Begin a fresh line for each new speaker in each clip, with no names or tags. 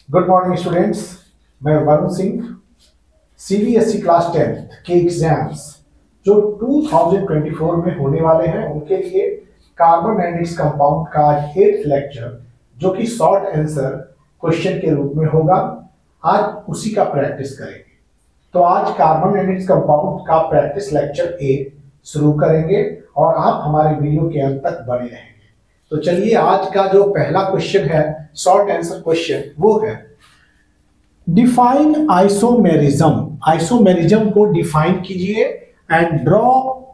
Good morning students. मैं Varun Singh. CBSE class 10th के exams जो 2024 में होने वाले हैं उनके लिए कार्बन एंड इट्स कंपाउंड का आज 8th लेक्चर जो कि शॉर्ट आंसर क्वेश्चन के रूप में होगा, आज उसी का प्रैक्टिस करेंगे। तो आज कार्बन एंड इट्स कंपाउंड का प्रैक्टिस लेक्चर ए शुरू करेंगे और आप हमारे वीडियो के अंत तक बने रहेंगे। तो चलिए, आज का जो पहला क्वेश्चन है शॉर्ट आंसर क्वेश्चन वो है डिफाइन आइसोमेरिज्म। आइसोमेरिज्म को डिफाइन कीजिए and draw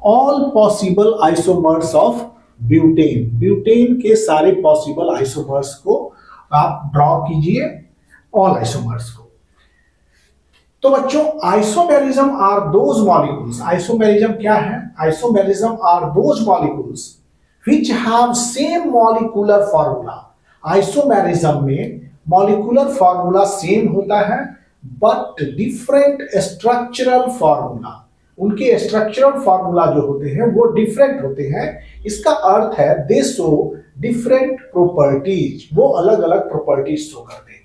all possible isomers of butane. Butane के सारे पॉसिबल आइसोमर्स को आप ड्रॉ कीजिए, ऑल आइसोमर्स को। तो बच्चों, isomerism are those molecules. Isomerism क्या है? Isomerism are those molecules which have same molecular formula। Isomerism में मॉलिक्यूलर फॉर्मूला सेम होता है बट डिफरेंट स्ट्रक्चरल फॉर्मूला। उनके स्ट्रक्चरल फॉर्मूला जो होते हैं वो डिफरेंट होते हैं। इसका अर्थ है दे शो डिफरेंट प्रॉपर्टीज, वो अलग अलग प्रॉपर्टीज शो करते हैं।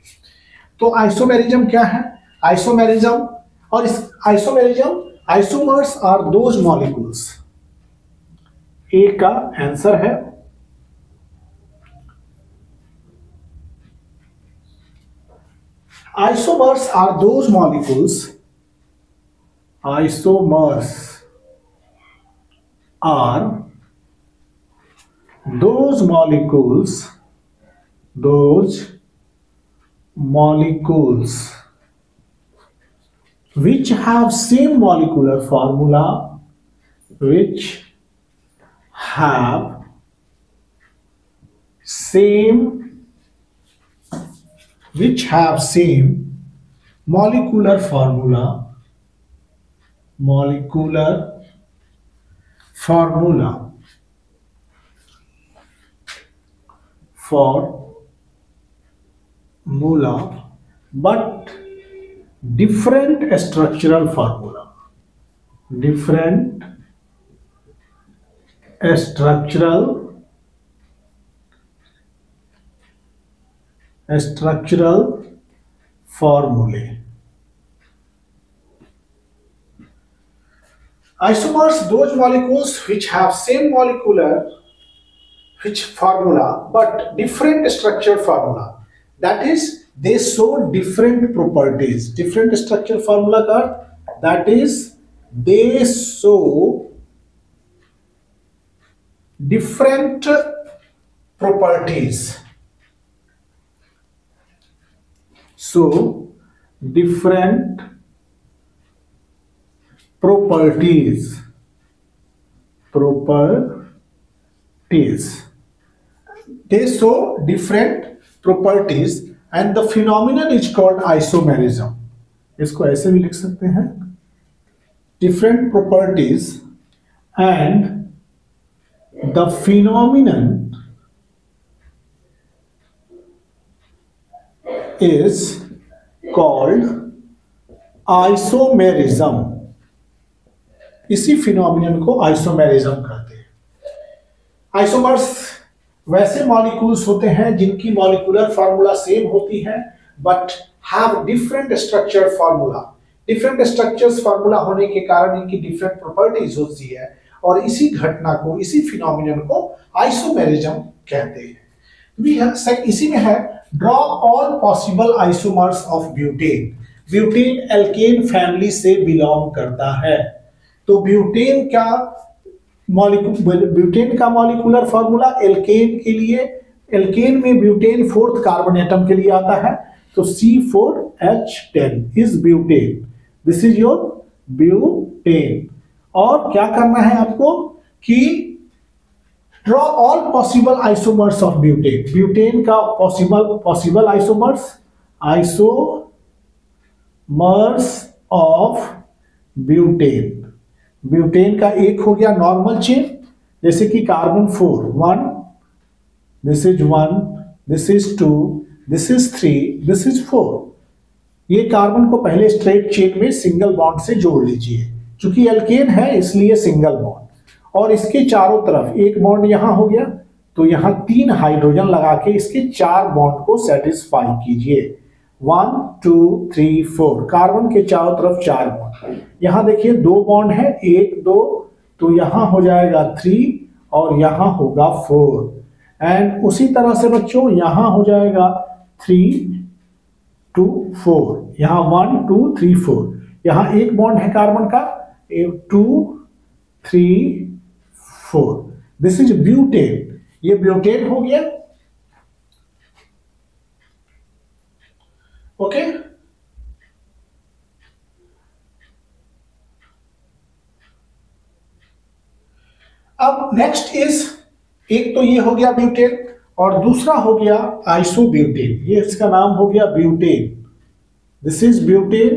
तो आइसोमेरिज्म क्या है? आइसोमेरिज्म और इस isomerism isomers are those molecules. A का आंसर है isomers are those molecules. Isomers are those molecules which have same molecular formula, which have same molecular formula but different structural formula, structural formulae। Isomers those molecules which have same molecular formula but different structure formula, that is they show different properties। different structure formula का that is they show different properties। so different properties they show different properties and the phenomenon is called isomerism। इसको ऐसे भी लिख सकते हैं different properties and the phenomenon is called isomerism। इसी phenomenon को isomerism कहते हैं। आइसोमर्स वैसे मॉलिक्यूल्स होते हैं जिनकी मॉलिक्यूलर फार्मूला सेम होती है but have different structure formula. Different structures formula होने के कारण इनकी डिफरेंट प्रॉपर्टीज होती है और इसी घटना को, इसी फिनोमिनन को आइसोमेरिज्म कहते हैं। इसी में है draw all possible isomers of butane. Butane alkane family से बिलोंग करता है। तो ब्यूटेन का मॉलिक्यूलर फॉर्मूला एल्केन के लिए, एल्केन में ब्यूटेन फोर्थ कार्बन एटम के लिए आता है तो C4H10 is butane. This is your butane. और क्या करना है आपको कि draw all possible isomers of butane. Butane का possible isomers of butane. Butane का एक हो गया नॉर्मल चेन, जैसे कि carbon 4 1, this is 1, this is 2, this is 3, this is 4। ये कार्बन को पहले स्ट्रेट चेन में सिंगल बॉन्ड से जोड़ लीजिए। चूंकि एल्केन है इसलिए सिंगल बॉन्ड, और इसके चारों तरफ एक बॉन्ड यहां हो गया तो यहां 3 हाइड्रोजन लगा के इसके 4 बॉन्ड को सेटिस्फाई कीजिए। 1 2 3 4, कार्बन के चारों तरफ 4 बॉन्ड। यहां देखिए 2 बॉन्ड है, 1 2, तो यहां हो जाएगा 3 और यहां होगा 4। एंड उसी तरह से बच्चों यहां हो जाएगा 3 2 4, यहां 1 2 3 4, यहां एक बॉन्ड है कार्बन का, 2 3 4। दिस इज ब्यूटेन, ये ब्यूटेन हो गया। ओके अब नेक्स्ट इज, एक तो ये हो गया ब्यूटेन और दूसरा हो गया आइसोब्यूटेन। ये इसका नाम हो गया butane, this is butane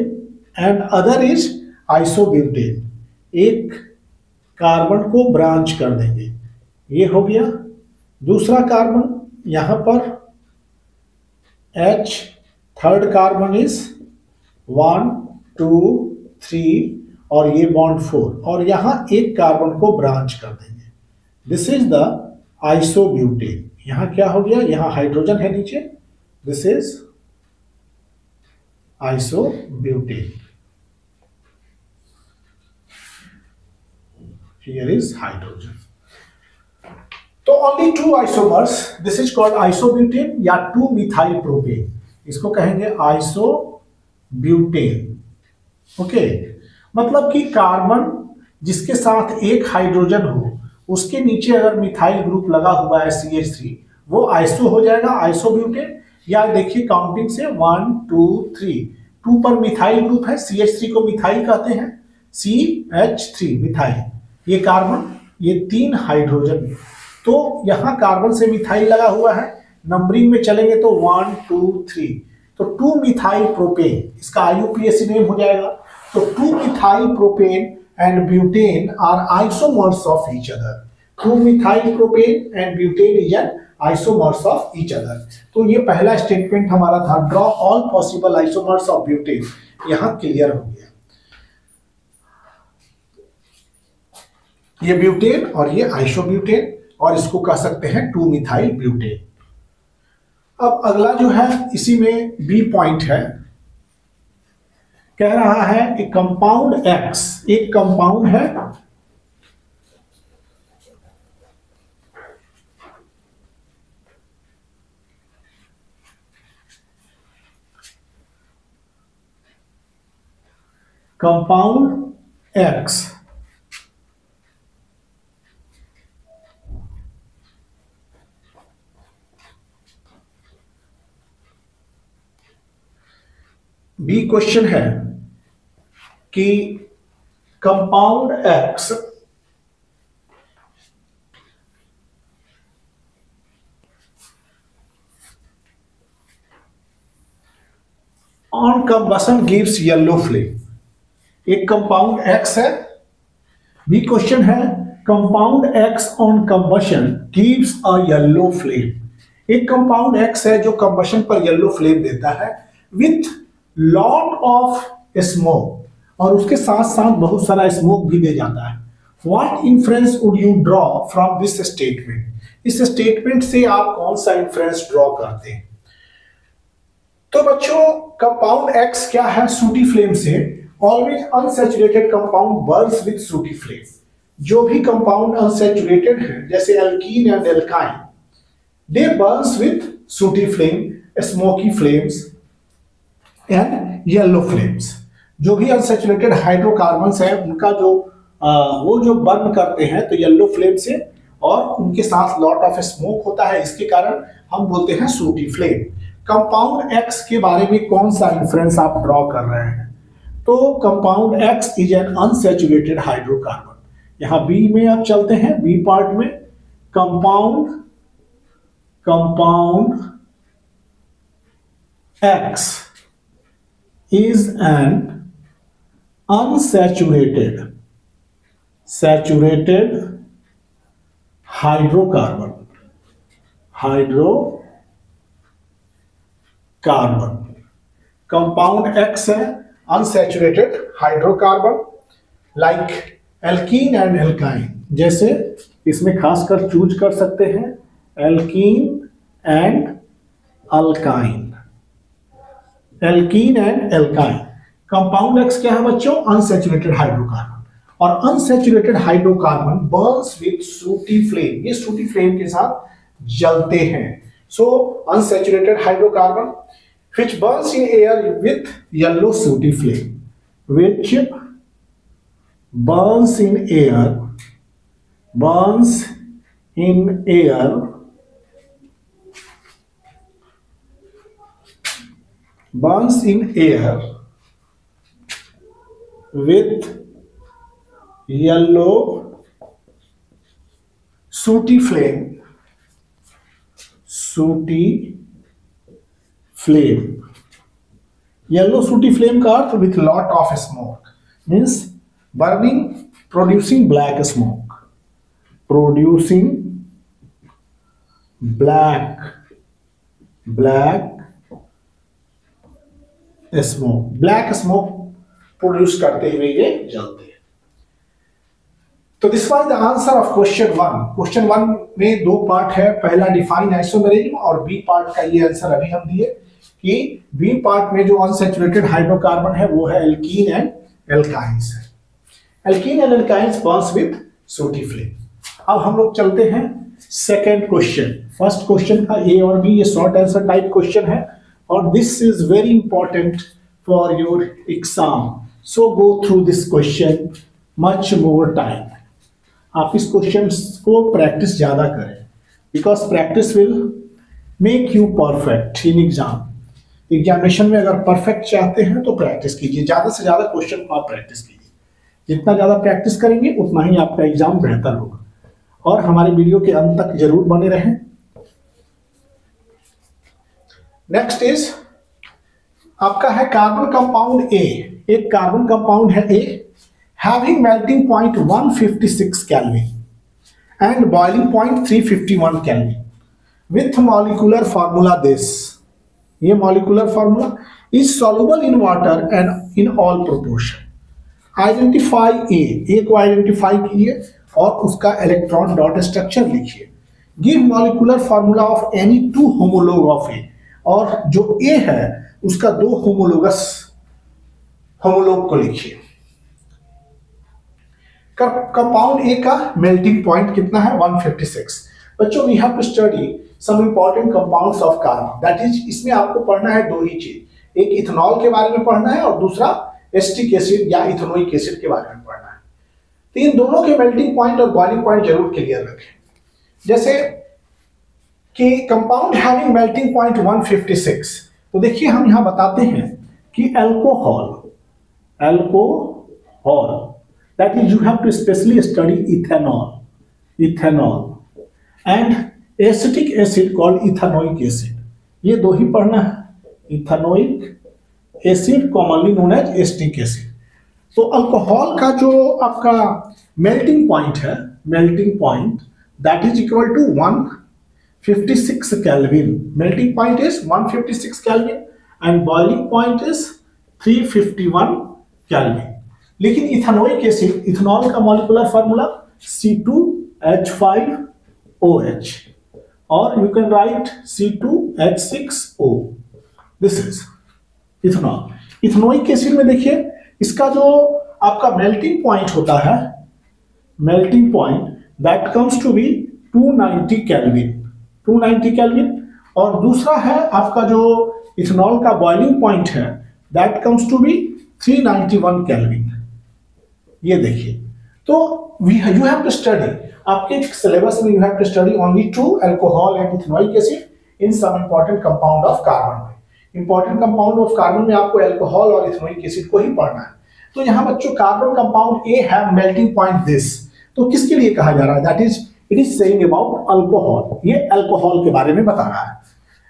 and other is isobutane. एक कार्बन को ब्रांच कर देंगे, ये हो गया दूसरा कार्बन, यहां पर H, थर्ड कार्बन इज 1 2 3 और ये बॉन्ड 4, और यहां एक कार्बन को ब्रांच कर देंगे, दिस इज द आइसोब्यूटेन। यहां क्या हो गया, यहां हाइड्रोजन है नीचे, this is isobutane, here is hydrogen. तो only 2 isomers, this is called isobutane या 2 मिथाइल प्रोपेन, इसको कहेंगे आइसोब्यूटेन। ओके मतलब कि कार्बन जिसके साथ एक हाइड्रोजन हो, उसके नीचे अगर मिथाइल ग्रुप लगा हुआ है CH3, वो आइसो हो जाएगा, आइसोब्यूटेन। या देखिए काउंटिंग से 1 2 3, 2 पर मिथाइल ग्रुप है, CH3 को मिथाइल कहते हैं, CH3 मिथाइल, ये कार्बन, ये 3 हाइड्रोजन, तो यहां कार्बन से मिथाइल लगा हुआ है, नंबरिंग में चलेंगे तो 1 2 3, तो 2 मिथाइल प्रोपेन, इसका IUPAC नेम हो जाएगा। तो 2 methyl propane and butane are isomers of each other. 2 methyl propane and butane is an isomers of each other. तो ये पहला स्टेटमेंट हमारा था, draw all possible isomers of butane, यहां क्लियर हो गया। ये ब्यूटेन और ये आइसोब्यूटेन, और इसको कह सकते हैं 2 मिथाइल ब्यूटेन। अब अगला जो है इसी में बी पॉइंट है, कह रहा है कि कंपाउंड X, एक कंपाउंड है कंपाउंड X बी क्वेश्चन है कि compound X on combustion gives yellow flame. एक कंपाउंड X है, बी क्वेश्चन है compound X on combustion gives a yellow flame. एक कंपाउंड X है जो कंबशन पर येलो फ्लेम देता है विथ लॉट ऑफ स्मोक, और उसके साथ साथ बहुत सारा स्मोक भी दे जाता है। What inference would you draw from this statement, इस स्टेटमेंट से आप कौन सा इन्फ्रेंस ड्रॉ करते हैं? तो बच्चों कंपाउंड X क्या है, सूटी फ्लेम से, always unsaturated compound Burns with सूटी फ्लेम। जो भी कंपाउंड अनसैचुरेटेड है जैसे alkene and alkyne, they Burns with सूटी flame, smoky flames and yellow flames. जो भी अनसैचुरेटेड हाइड्रोकार्बन्स है उनका जो वो जो बर्न करते हैं तो येलो फ्लेम से, और उनके साथ लॉट ऑफ स्मोक होता है, इसके कारण हम बोलते हैं सूटी फ्लेम। कंपाउंड X के बारे में कौन सा इन्फ्रेंस आप ड्रॉ कर रहे हैं? तो compound X is an unsaturated hydrocarbon. यहां बी में आप चलते हैं, बी पार्ट में compound X is an unsaturated hydrocarbon compound X है unsaturated hydrocarbon like alkene and alkyne. जैसे इसमें खासकर चूज कर सकते हैं alkene and alkyne. Alkene and alkyne. Compound X क्या है बच्चों? Unsaturated hydrocarbon. और unsaturated hydrocarbon burns with sooty flame, ये सूटी फ्लेम के साथ जलते हैं। So unsaturated hydrocarbon which burns in air with yellow sooty flame, which burns in air with yellow sooty flame, yellow sooty flame का अर्थ with lot of smoke, means burning, producing black smoke, black smoke produce करते हुए ये जलते हैं। तो this was the answer of question 1। Question 1 में दो पार्ट है, पहला डिफाइन आइसोमेरिज्म और बी पार्ट का ये आंसर अभी हम दिए कि बी पार्ट में जो अनसैचुरेटेड हाइड्रोकार्बन है वो है एल्कीन एंड एल्काइंस है। Alkene and alkynes Burns with सूटी फ्लेम। अब हम लोग चलते हैं सेकेंड क्वेश्चन। फर्स्ट क्वेश्चन का ए और बी, ये शॉर्ट आंसर टाइप क्वेश्चन है और this is very important for your exam, so go through this question much more time. आप इस क्वेश्चन को प्रैक्टिस ज्यादा करें, because practice will make you perfect in exam. Examination में अगर परफेक्ट चाहते हैं तो प्रैक्टिस कीजिए, ज्यादा से ज्यादा क्वेश्चन को आप प्रैक्टिस कीजिए। जितना ज्यादा प्रैक्टिस करेंगे उतना ही आपका एग्जाम बेहतर होगा। और हमारे वीडियो के अंत तक जरूर बने रहें। नेक्स्ट इज आपका है कार्बन कंपाउंड ए। एक कार्बन कंपाउंड है A, having melting point 156 kelvin and boiling point 351 kelvin with molecular formula this. ये molecular formula is soluble in water and in all proportion. Identify A को identify कीजिए और उसका electron dot structure लिखिए। Give molecular formula of any two homolog of A, और जो ए है उसका दो होमोलॉग को लिखिए। कंपाउंड ए का मेल्टिंग पॉइंट कितना है? 156। बच्चों we have to study some important compounds of carbon, that is इसमें आपको पढ़ना है दो ही चीज, एक इथेनॉल के बारे में पढ़ना है और दूसरा एसिटिक एसिड या इथेनोइक एसिड के बारे में पढ़ना है। तो इन दोनों के मेल्टिंग पॉइंट और बॉइलिंग पॉइंट जरूर क्लियर रखें। जैसे कि कंपाउंड हैविंग मेल्टिंग पॉइंट 156, तो देखिए हम यहां बताते हैं कि alcohol that is you have to specially study ethanol and acetic acid called ethanoic acid, ये दो ही पढ़ना है। ethanoic acid commonly known as acetic acid। तो अल्कोहल का जो आपका मेल्टिंग पॉइंट है, melting point that is equal to 156 kelvin. Melting point is 156 kelvin and boiling point is 351 kelvin. लेकिन इथेनोइक एसिड, इथेनॉल का मॉलिक्यूलर फार्मूला C2H5OH और you can write C2H6O। This is ethanol. Ethanoic acid में देखिए इसका जो आपका melting point होता है, melting point that comes to be 290 kelvin, और दूसरा है आपका जो इथेनॉल का बॉइलिंग पॉइंट है that comes to be 391 kelvin. ये देखिए, तो यू हैव टू स्टडी, आपके सिलेबस में you have to study only two alcohol and ethanoic acid in some important compound of carbon में। इंपॉर्टेंट कंपाउंड ऑफ कार्बन में आपको alcohol और ethanoic acid को ही पढ़ना है। तो यहाँ बच्चों carbon compound A have melting point this, तो किसके लिए कहा जा रहा है? That is it is saying about alcohol, ये अल्कोहल के बारे में बता रहा है।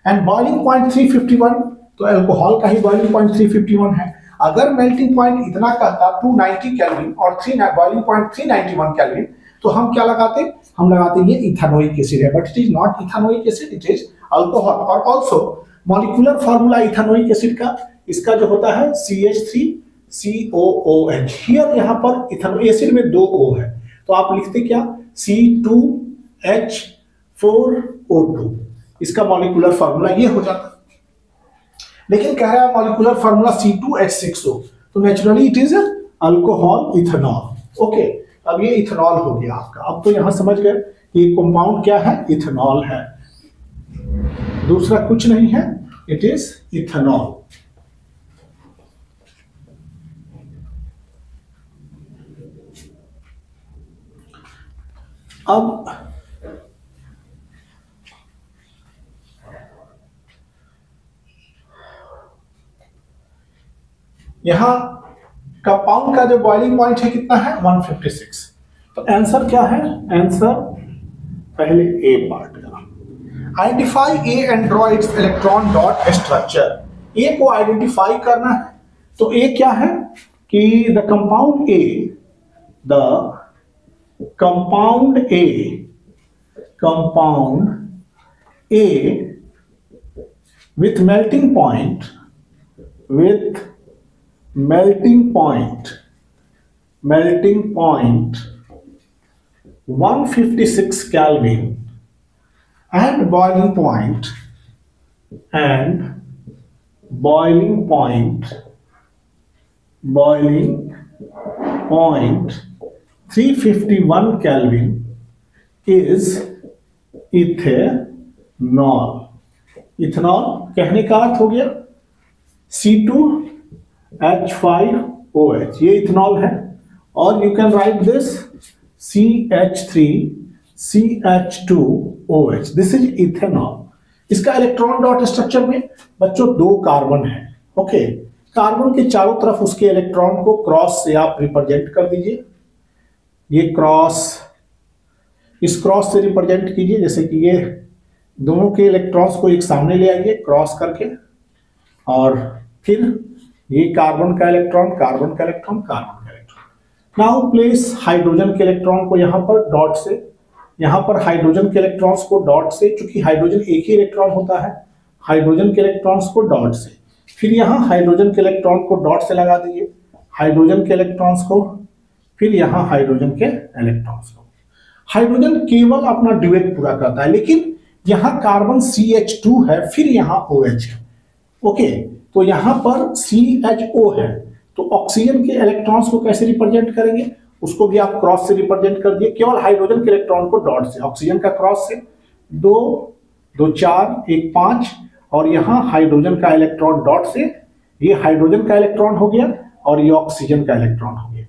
एंड बॉइलिंग पॉइंट 351, तो अल्कोहल का ही बॉइलिंग पॉइंट 351 है। अगर मेल्टिंग पॉइंट इतना कहता 290 केल्विन और बॉइलिंग पॉइंट 391 केल्विन, तो हम क्या लगाते? हम लगाते ये इथेनोइक एसिड है, but it is not ethanoic acid, it is alcohol. और also molecular formula ethanoic acid का, इसका जो होता है CH3COOH। हियर यहाँ पर इथेनोइक एसिड में 2 O है, तो आप लिखते क्या? C2H4O2, इसका मॉलिक्यूलर फार्मूला ये हो जाता। लेकिन कह रहा है मॉलिक्यूलर फार्मूला C2H6O, तो naturally it is alcohol ethanol. Okay, अब ये इथेनॉल हो गया आपका। अब तो यहां समझ गए ये कंपाउंड क्या है, इथेनॉल है, दूसरा कुछ नहीं है, इट इज इथेनॉल। अब यहां कंपाउंड का जो बॉइलिंग पॉइंट है कितना है, 156। तो आंसर क्या है, आंसर पहले ए पार्ट का, identify A and draw its electron dot structure. A को आइडेंटिफाई करना है, तो ए क्या है कि the compound A with melting point 156 Kelvin and boiling point 351 Kelvin is ethanol. Ethanol कहने का अर्थ हो गया C2H5OH, ये इथेनॉल है, और you can right this CH3CH2OH, this is ethanol. इसका इलेक्ट्रॉन डॉट स्ट्रक्चर में बच्चों 2 कार्बन है। ओके, कार्बन के चारों तरफ उसके इलेक्ट्रॉन को क्रॉस से आप रिप्रेजेंट कर दीजिए, ये क्रॉस, इस क्रॉस से रिप्रेजेंट कीजिए, जैसे कि ये दोनों के इलेक्ट्रॉन्स को एक सामने ले आइए क्रॉस करके, और फिर ये कार्बन का इलेक्ट्रॉन, कार्बन का इलेक्ट्रॉन, कार्बन का इलेक्ट्रॉन। नाउ प्लेस हाइड्रोजन के इलेक्ट्रॉन को यहां पर डॉट से, यहां पर हाइड्रोजन के इलेक्ट्रॉन्स को डॉट से, चूंकि हाइड्रोजन एक ही इलेक्ट्रॉन होता है, हाइड्रोजन के इलेक्ट्रॉन्स को डॉट से, फिर यहां हाइड्रोजन के इलेक्ट्रॉन को डॉट से लगा दीजिए, हाइड्रोजन के इलेक्ट्रॉन्स को, फिर यहां हाइड्रोजन के इलेक्ट्रॉन्स को। हाइड्रोजन केवल अपना ड्यूएट पूरा करता है, लेकिन यहां कार्बन CH2 है, फिर यहां OH है। ओके, तो यहां पर CHO है, तो ऑक्सीजन के इलेक्ट्रॉन्स को कैसे रिप्रेजेंट करेंगे, उसको भी आप क्रॉस से रिप्रेजेंट कर दिए, केवल हाइड्रोजन के इलेक्ट्रॉन को डॉट से, ऑक्सीजन का क्रॉस से 2 2 4 1 5, और यहां हाइड्रोजन का इलेक्ट्रॉन डॉट से, ये हाइड्रोजन का इलेक्ट्रॉन हो गया और ये ऑक्सीजन का इलेक्ट्रॉन हो गया।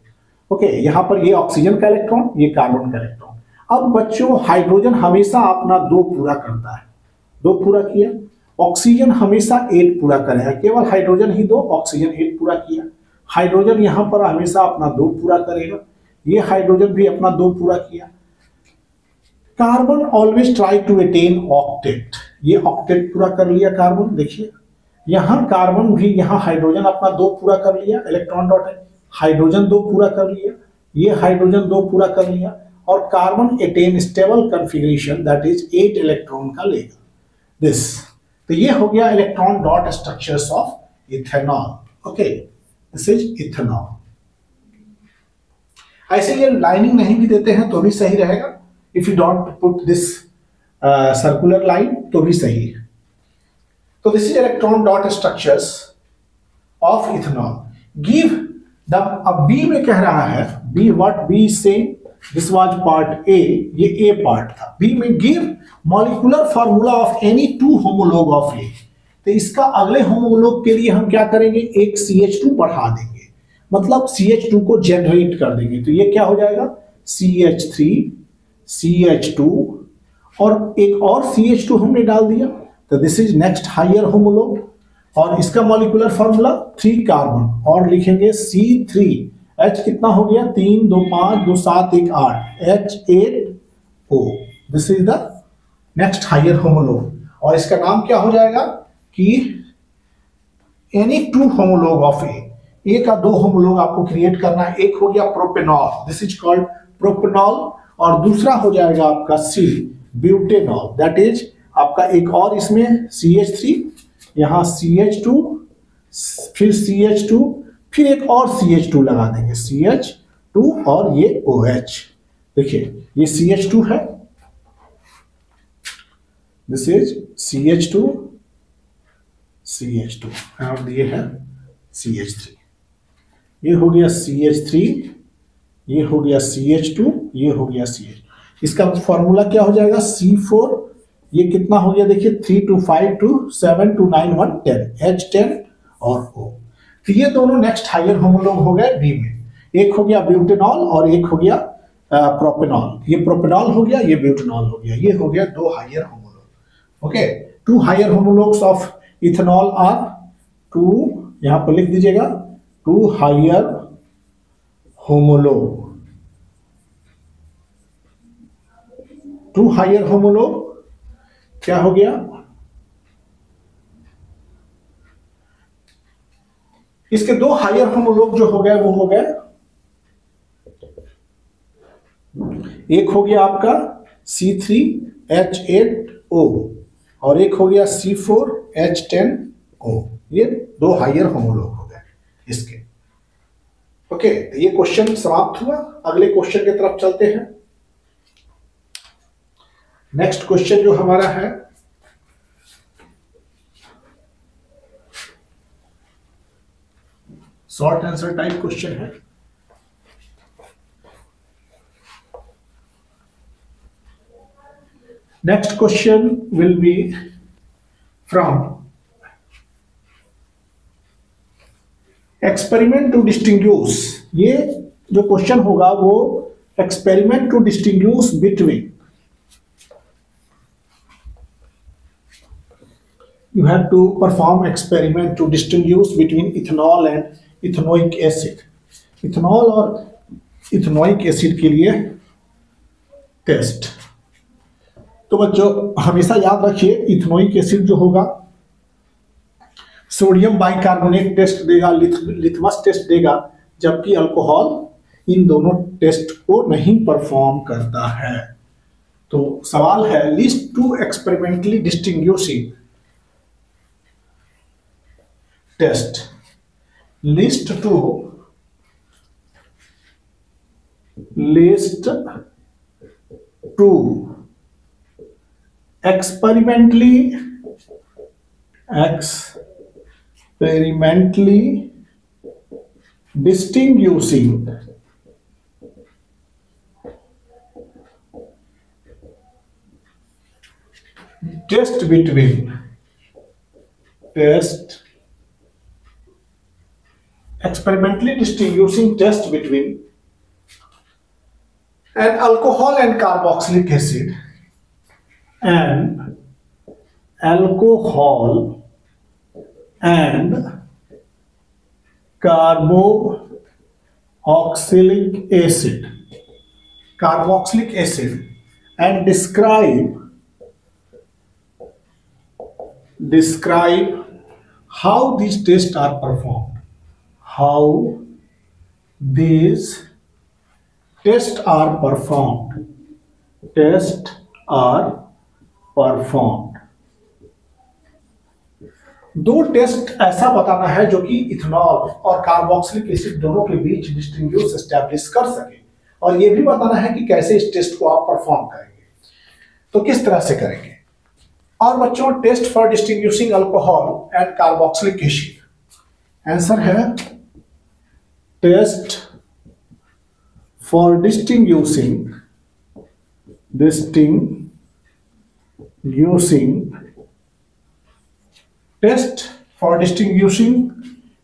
ओके, यहां पर ये ऑक्सीजन का इलेक्ट्रॉन, ये कार्बन का इलेक्ट्रॉन। अब बच्चों हाइड्रोजन हमेशा अपना 2 पूरा करता है, 2 पूरा किया, ऑक्सीजन हमेशा 8 पूरा करेगा, केवल हाइड्रोजन ही 2, ऑक्सीजन 8 पूरा किया। हाइड्रोजन यहां पर हमेशा अपना 2 पूरा करेगा, ये हाइड्रोजन भी अपना 2 पूरा किया। Carbon always try to attain octet, ये ऑक्टेट पूरा कर लिया कार्बन। देखिए यहां कार्बन भी, यहां हाइड्रोजन अपना 2 पूरा कर लिया, इलेक्ट्रॉन डॉट है, हाइड्रोजन 2 पूरा कर लिया, ये हाइड्रोजन 2 पूरा कर लिया, और carbon attain stable configuration that is 8 electron का लेगा दिस। तो ये हो गया electron dot structures of ethanol. Okay, this is ethanol. ऐसे ये लाइनिंग नहीं भी देते हैं तो भी सही रहेगा, if you don't put this circular line तो भी सही है। तो this is electron dot structures of ethanol. Give the, अब बी में कह रहा है, बी व्हाट बी से, दिस वाज पार्ट ए, ये ए पार्ट था। बी में give molecular formula of any 2 homolog of A. तो इसका अगले होमोलॉग के लिए हम क्या करेंगे, एक CH2 बढ़ा देंगे, मतलब CH2 को जनरेट कर देंगे। तो ये क्या हो जाएगा, CH3 CH2 और एक और CH2 हमने डाल दिया, तो this is next higher homolog. और इसका मॉलिक्यूलर फार्मूला 3 कार्बन, और लिखेंगे C3, H कितना हो गया, 3 2 5 2 7 1 8, H8O, this is the next higher homolog. और इसका नाम क्या हो जाएगा कि एनी 2 होमोलॉग ऑफ ए का 2 होमोलॉग आपको क्रिएट करना है। एक हो गया propanol, this is called propanol, और दूसरा हो जाएगा आपका C, ब्यूटेनॉल, दैट इज आपका एक और इसमें CH3, यहां CH2, फिर CH2, फिर एक और CH2 लगा देंगे, CH2, और ये OH। देखिए ये CH2 है, दिस इज CH2 CH2 और ये है CH3। ये हो गया CH3, ये हो गया CH2, ये हो गया CH। इसका फॉर्मूला क्या हो जाएगा? C4, ये कितना हो गया देखिए 3 2 5 2 7 2 9 1 10 H10 और O। तो ये दोनों नेक्स्ट हायर होमोलॉग हो गए बी में। एक हो गया ब्यूटेनॉल और एक हो गया प्रोपेनॉल। ये प्रोपेनॉल हो गया, ये ब्यूटेनॉल हो गया। ये हो गया दो higher homolog. Okay, two higher homologs of ethanol are two, यहां पर लिख दीजिएगा two higher homolog. Two higher homolog क्या हो गया? इसके दो हायर होमोलॉग जो हो गए वो हो गए, एक हो गया आपका C3H8O और एक हो गया C4H10O। ये दो हायर होमोलॉग हो गए इसके। ओके, तो ये क्वेश्चन समाप्त हुआ। अगले क्वेश्चन की तरफ चलते हैं। नेक्स्ट क्वेश्चन जो हमारा है, शॉर्ट आंसर टाइप क्वेश्चन है। Next question will be from experiment to distinguish. ये जो क्वेश्चन होगा वो experiment to distinguish between, you have to perform experiment to distinguish between ethanol and ethanoic acid। Ethanol और ethanoic acid के लिए test. तो बच्चों हमेशा याद रखिए, इथेनोइक एसिड जो होगा सोडियम बाइकार्बोनेट टेस्ट देगा, लिथमस टेस्ट देगा, जबकि अल्कोहल इन दोनों टेस्ट को नहीं परफॉर्म करता है। तो सवाल है list two experimentally distinguishing test, list two experimentally distinguishing test between experimentally distinguishing test between an alcohol and carboxylic acid and alcohol and carboxylic acid and describe how these tests are performed, how these tests are performed। दो test ऐसा बताना है जो कि ethanol और carboxylic acid दोनों के बीच distinguish establish कर सके, और ये भी बताना है कि कैसे इस टेस्ट को आप परफॉर्म करेंगे, तो किस तरह से करेंगे। और बच्चों test for distinguishing alcohol and carboxylic acid, answer है test for distinguishing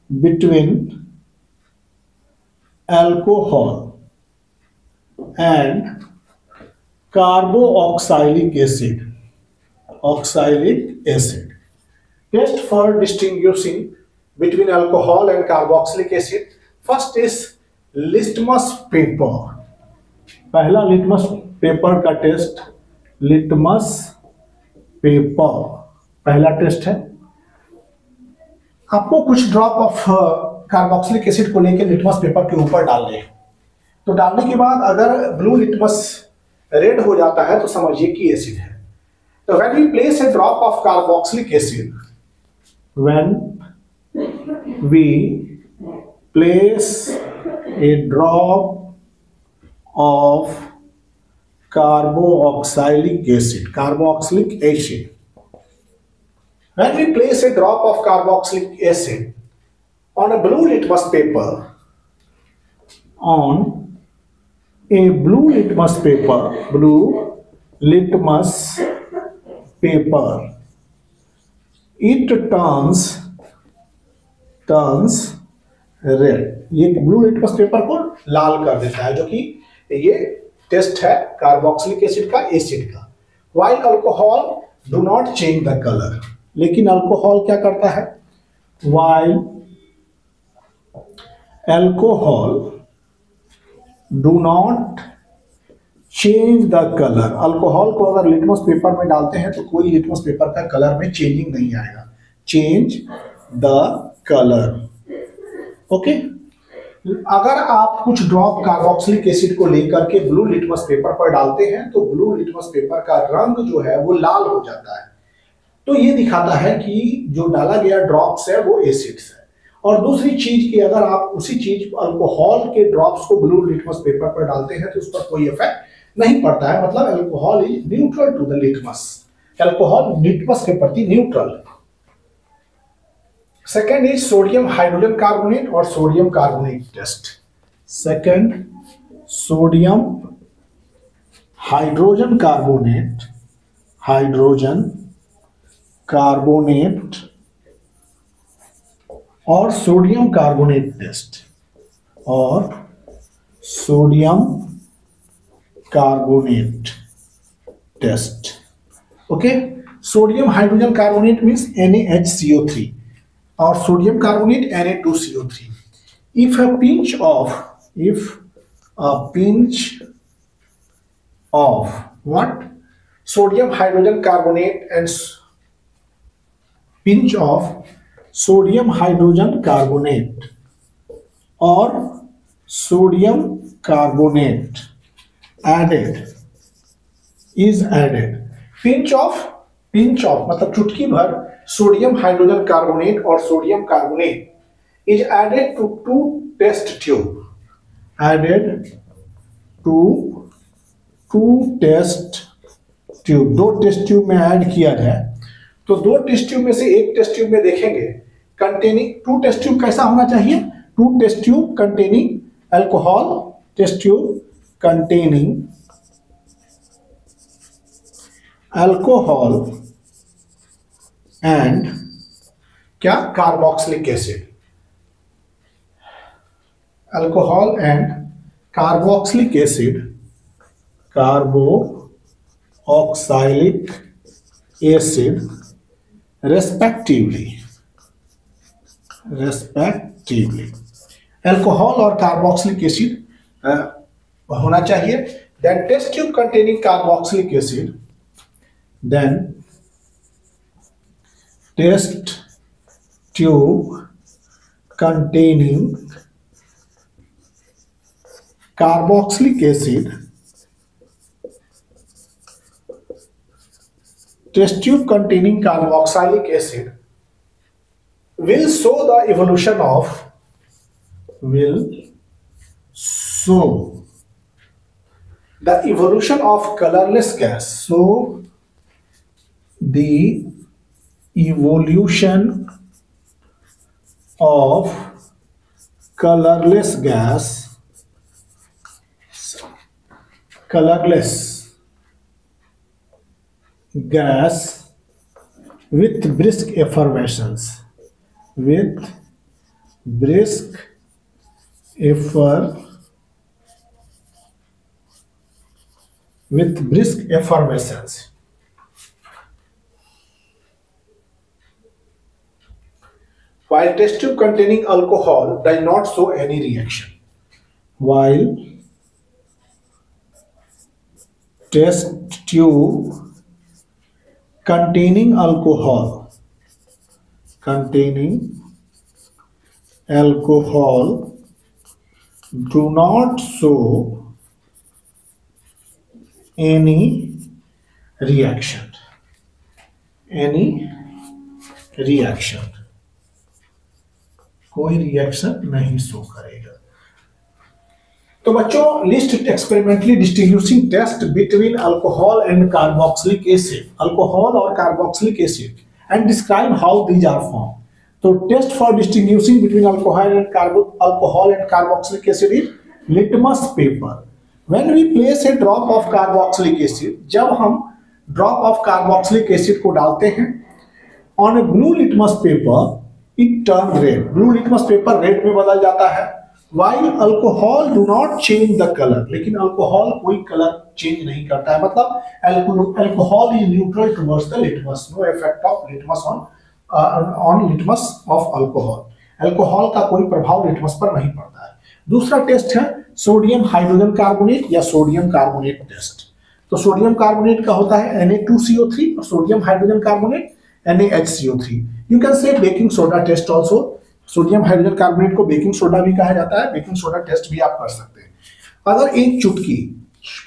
between alcohol and carboxylic acid। Test for distinguishing between alcohol and carboxylic acid, first is litmus paper. पहला लिटमस पेपर का टेस्ट, लिटमस पेपर पहला test है। आपको कुछ drop of carboxylic acid को लेकर litmus paper के ऊपर डालने हैं। तो डालने के बाद अगर ब्लू लिटमस रेड हो जाता है तो समझिए कि एसिड है। तो when we place a drop of carboxylic acid, when we place a drop of carboxylic acid When we place a drop of carboxylic acid on a blue litmus paper, on a blue litmus paper, it turns red. ये blue litmus paper को लाल कर देता है, जो कि ये test है carboxylic acid का, एसिड का। While alcohol do not change the colour, लेकिन अल्कोहल क्या करता है? While alcohol do not change the colour, alcohol को अगर लिटमस पेपर में डालते हैं तो कोई लिटमस पेपर का कलर में चेंजिंग नहीं आएगा। Change the colour, okay. अगर आप कुछ ड्रॉप कार्बोक्सिलिक एसिड को लेकर के ब्लू लिटमस पेपर पर डालते हैं तो ब्लू लिटमस पेपर का रंग जो है वो लाल हो जाता है, तो ये दिखाता है कि जो डाला गया ड्रॉप्स है वो एसिड्स है। और दूसरी चीज कि अगर आप उसी चीज अल्कोहल के ड्रॉप्स को ब्लू लिटमस पेपर पर डालते हैं तो उस पर कोई इफेक्ट नहीं पड़ता है, मतलब alcohol is neutral to the litmus, alcohol litmus के प्रति न्यूट्रल है। Second is sodium hydrogen carbonate और sodium carbonate test. Second, sodium hydrogen carbonate और सोडियम कार्बोनेट टेस्ट, और sodium carbonate test, okay. Sodium hydrogen carbonate means NaHCO3 और sodium carbonate Na2CO3. If a pinch of what? Sodium hydrogen carbonate and pinch of sodium hydrogen carbonate or sodium carbonate is added. Pinch of मतलब चुटकी भर sodium hydrogen carbonate और sodium carbonate is added to two test tube, दो test tube में add किया जाए। तो दो टेस्ट ट्यूब में से एक टेस्ट ट्यूब में देखेंगे कंटेनिंग, टू टेस्ट ट्यूब कैसा होना चाहिए? Two test tube containing alcohol, test tube containing alcohol and क्या? Carboxylic acid, alcohol and carboxylic acid, carboxylic acid respectively. Alcohol और कार्बोक्सिलिक एसिड होना चाहिए। Then test tube containing carboxylic acid, then test tube containing carboxylic acid, test tube containing carboxylic acid will show the evolution of colorless gas. So the evolution of colorless gas with brisk effervescence, while test tube containing alcohol does not show any reaction. While test tube containing alcohol do not show any reaction. कोई reaction नहीं show करेगा। तो बच्चों, list experimentally distinguishing test between alcohol and carboxylic acid, alcohol और carboxylic acid and describe how these are formed. So test for distinguishing between alcohol and carboxylic acid is litmus paper. When we place a drop of carboxylic acid, जब हम drop of carboxylic acid को डालते हैं on a blue litmus paper, it turn red. Blue litmus paper red में बदल जाता है. While alcohol do not change the color, लेकिन अल्कोहल कोई कलर चेंज नहीं करता है. मतलब alcohol is neutral towards the litmus. No effect of litmus on litmus of alcohol. Alcohol का कोई प्रभाव लिटमस पर नहीं पड़ता है. दूसरा टेस्ट है सोडियम हाइड्रोजन कार्बोनेट या सोडियम कार्बोनेट टेस्ट. तो सोडियम कार्बोनेट का होता है Na2CO3 और sodium hydrogen carbonate NaHCO3. You can say baking soda test also. Sodium hydrogen carbonate को बेकिंग सोडा भी कहा जाता है. बेकिंग सोडा टेस्ट भी आप कर सकते हैं. अगर एक चुटकी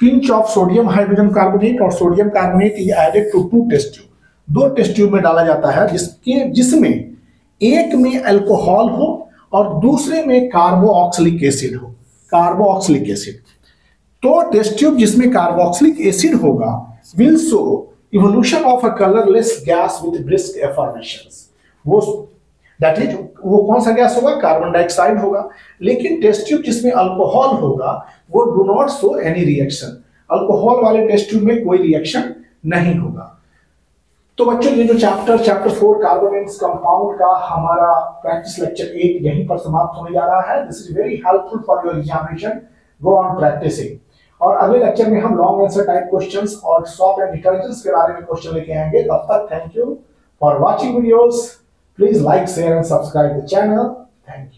pinch of sodium hydrogen carbonate और sodium carbonate is added to 2 test tube, 2 test tube में डाला जाता है जिसमें एक में अल्कोहल हो और दूसरे में कार्बोक्सिलिक एसिड हो. Carboxylic acid. तो टेस्ट ट्यूब जिसमें कार्बोक्सिलिक एसिड होगा will show evolution of a colourless gas with brisk affirmations. That is वो कौन सा गैस होगा? कार्बन डाइऑक्साइड होगा. लेकिन टेस्ट ट्यूब जिसमें अल्कोहल होगा वो do not show any reaction. Alcohol वाले टेस्ट ट्यूब में कोई रिएक्शन नहीं होगा. तो बच्चों ये जो चैप्टर 4 कार्बोनेट्स कंपाउंड का हमारा प्रैक्टिस लेक्चर 8 यहीं पर समाप्त होने जा रहा है. This is very helpful for your examination. Go on practising. और अगले लेक्चर में हम लॉन्ग आंसर टाइप क्वेश्चंस और सॉफ्ट एंड डिटर्जेंट्स के बारे में क्वेश्चन लेके आएंगे. तब तक thank you for watching videos. Please like, share and subscribe the channel. Thank you.